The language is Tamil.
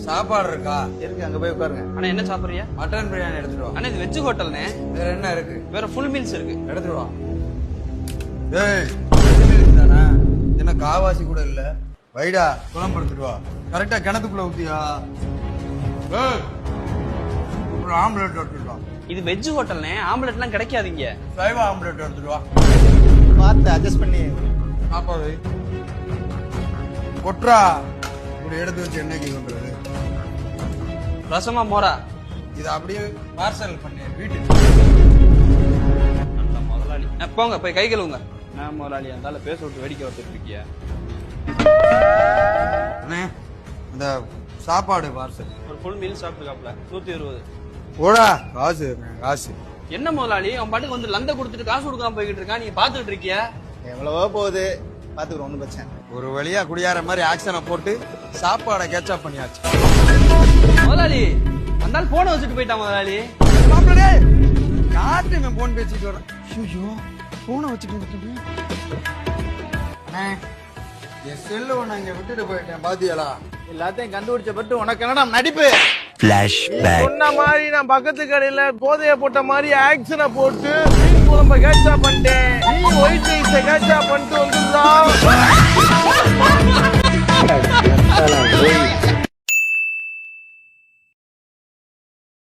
சாப்பாடு இருக்கா? இருக்கு, அங்க போய் உட்காருங்க. அண்ணா என்ன சாப்பிடுறியா? மட்டன் பிரியாணி எடுத்துட்டு வா. அண்ணா இது வெஜ் ஹோட்டல்னே. வேற என்ன இருக்கு? வேற ஃபுல் மீல்ஸ் இருக்கு. எடுத்துட்டு வா. ஏய், full meals தானே? என்ன காவாசி கூட இல்ல? வைடா, குழம்பு எடுத்துட்டு வா. கரெக்டா கிணத்துக்குள்ள ஊத்தியா? ஏய், ஒரு ஆம்லெட் எடுத்துட்டு வா. இது வெஜ் ஹோட்டல்னே, ஆம்லெட்லாம் கிடைக்காதீங்க. சைவ ஆம்லெட் எடுத்துட்டு வா. பார்த்து அட்ஜஸ்ட் பண்ணி சாப்பாடு கொட்ரா. இப்படி எடுத்து வச்சு என்னைக்கு பண்றது? ரசமா மோரா? இது அப்படியே பார்சல் பண்ணி வீட்டுக்கு. நல்ல முதலாளி. போங்க போய் கை கழுவுங்க. நான் முதலாளி அந்தால பேச விட்டு வேடிக்கை வச்சுட்டு இருக்கிய. அண்ணே, இந்த சாப்பாடு பார்சல். ஒரு ஃபுல் மீல் சாப்பிட்டுருக்காப்ல 120. போடா, காசு காசு. என்ன முதலாளி அவன் பாட்டுக்கு வந்து லந்த கொடுத்துட்டு காசு கொடுக்காம போய்கிட்டு இருக்கான், நீங்க பாத்துக்கிட்டு இருக்கிய. எவ்வளவோ போகுது, பாத்துக்கிறோம், ஒண்ணும் பிரச்சனை. ஒரு வழியா குடியார மாதிரி ஆக்ஷனை போட்டு சாப்பாடை கேட்சப் பண்ணியாச்சு. முதலாளி அந்தால போனை வச்சுட்டு போயிட்டான் முதலாளி. மாப்பிளே, யார்கிட்ட இவன் போன் பேசிட்டு வரேன்? ஐயோ, போனை வச்சுட்டு வந்துட்டேன். அண்ணே, என் செல்லு ஒண்ணு இங்க விட்டுட்டு போயிட்டேன், பாத்தியலா? எல்லாத்தையும் கண்டுபிடிச்ச பட்டு உனக்கு என்னடா நடிப்பு? சொன்ன மாதிரி நான் பக்கத்து கடையில போதைய போட்ட மாதிரி ஆக்ஷனை போட்டு மீன் குழம்ப கேட்சா பண்ணிட்டேன். நீ ஒயிட் ரைஸ கேட்சா பண்ணிட்டு வந்துடுறா.